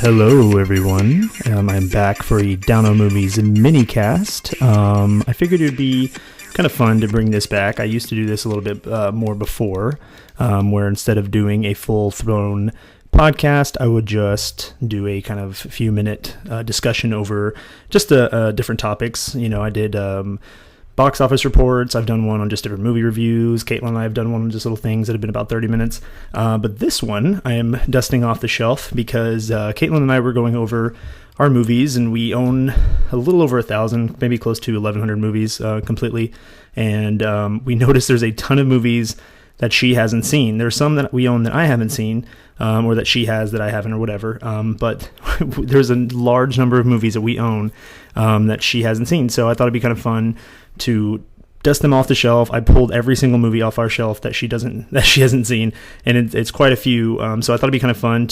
Hello, everyone. I'm back for a Down on Movies mini-cast. I figured it would be kind of fun to bring this back. I used to do this a little bit more before, where instead of doing a full-thrown podcast, I would just do a kind of few-minute discussion over just different topics. You know, I did box office reports. I've done one on just different movie reviews. Caitlin and I have done one on just little things that have been about 30 minutes. But this one, I am dusting off the shelf because Caitlin and I were going over our movies, and we own a little over 1,000, maybe close to 1,100 movies completely. And we noticed there's a ton of movies that she hasn't seen. There's some that we own that I haven't seen, or that she has that I haven't, or whatever. But there's a large number of movies that we own that she hasn't seen. So I thought it'd be kind of fun to dust them off the shelf. I pulled every single movie off our shelf that she hasn't seen, and it's quite a few. So I thought it'd be kind of fun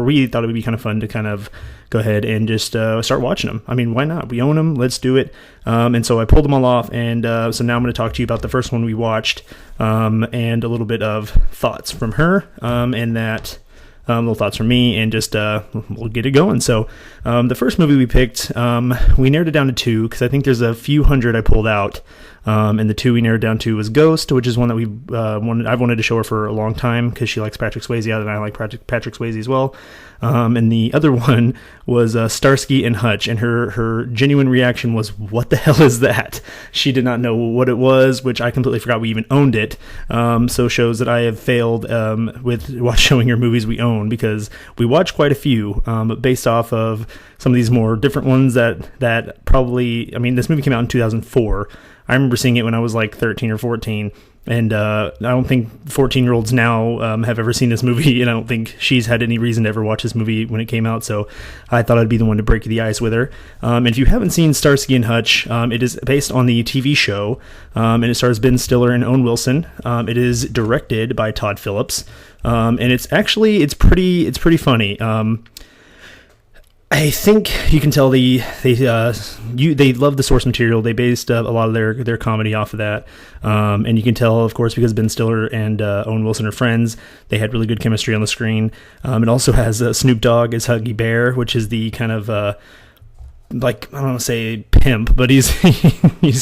we thought it would be kind of fun to kind of go ahead and just start watching them. I mean, why not? We own them. Let's do it. And so I pulled them all off, and so now I'm going to talk to you about the first one we watched, and a little bit of thoughts from her, and that little thoughts from me, and just we'll get it going. So the first movie we picked, we narrowed it down to two because I think there's a few hundred I pulled out, and the two we narrowed down to was Ghost, which is one that I've wanted to show her for a long time because she likes Patrick Swayze, and I like Patrick Swayze as well. And the other one was Starsky and Hutch, and her genuine reaction was, "What the hell is that?" She did not know what it was, which I completely forgot we even owned it. So shows that I have failed with showing her movies we own, because we watch quite a few, but based off of some of these more different ones that probably, I mean, this movie came out in 2004. I remember seeing it when I was like 13 or 14. And I don't think 14-year-olds now have ever seen this movie, and I don't think she's had any reason to ever watch this movie when it came out, so I thought I'd be the one to break the ice with her. And if you haven't seen Starsky and Hutch, it is based on the TV show, and it stars Ben Stiller and Owen Wilson. It is directed by Todd Phillips, and it's pretty funny. I think you can tell they love the source material. They based a lot of their comedy off of that, and you can tell, of course, because Ben Stiller and Owen Wilson are friends. They had really good chemistry on the screen. It also has Snoop Dogg as Huggy Bear, which is the kind of like, I don't want to say pimp, but he's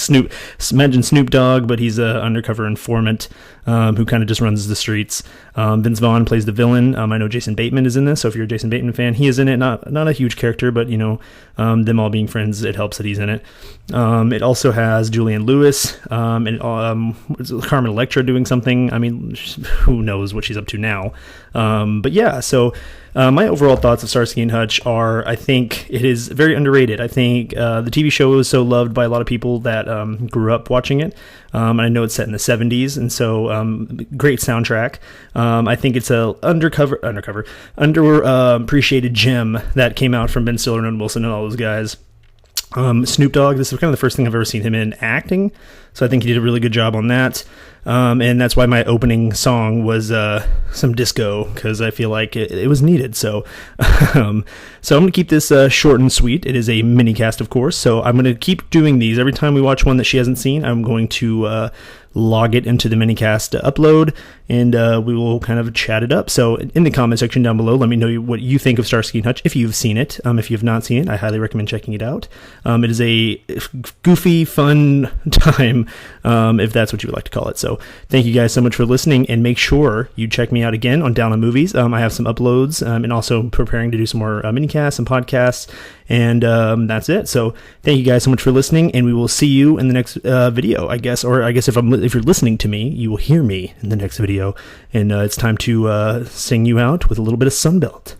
Snoop. Imagine Snoop Dogg, but he's an undercover informant who kind of just runs the streets. Vince Vaughn plays the villain. I know Jason Bateman is in this, so if you're a Jason Bateman fan, he is in it. Not a huge character, but you know, them all being friends, it helps that he's in it. It also has Julianne Lewis and Carmen Electra doing something. I mean, who knows what she's up to now? But yeah, so. My overall thoughts of Starsky and Hutch are, I think it is very underrated. I think the TV show is so loved by a lot of people that grew up watching it. And I know it's set in the 70s, and so great soundtrack. I think it's a underappreciated gem that came out from Ben Stiller and Owen Wilson and all those guys. Snoop Dogg, this is kind of the first thing I've ever seen him in acting, so I think he did a really good job on that. And that's why my opening song was some disco, because I feel like it was needed. So I'm going to keep this short and sweet. It is a mini cast, of course, so I'm going to keep doing these. Every time we watch one that she hasn't seen, I'm going to log it into the minicast upload, and we will kind of chat it up. So in the comment section down below, let me know what you think of Starsky and Hutch if you've seen it. If you have not seen it, I highly recommend checking it out. It is a goofy, fun time, if that's what you would like to call it. So thank you guys so much for listening, and make sure you check me out again on Down on Movies. I have some uploads, and also preparing to do some more minicasts and podcasts, and that's it. So thank you guys so much for listening, and we will see you in the next video, I guess. Or I guess if you're listening to me, you will hear me in the next video, and it's time to sing you out with a little bit of Sunbelt.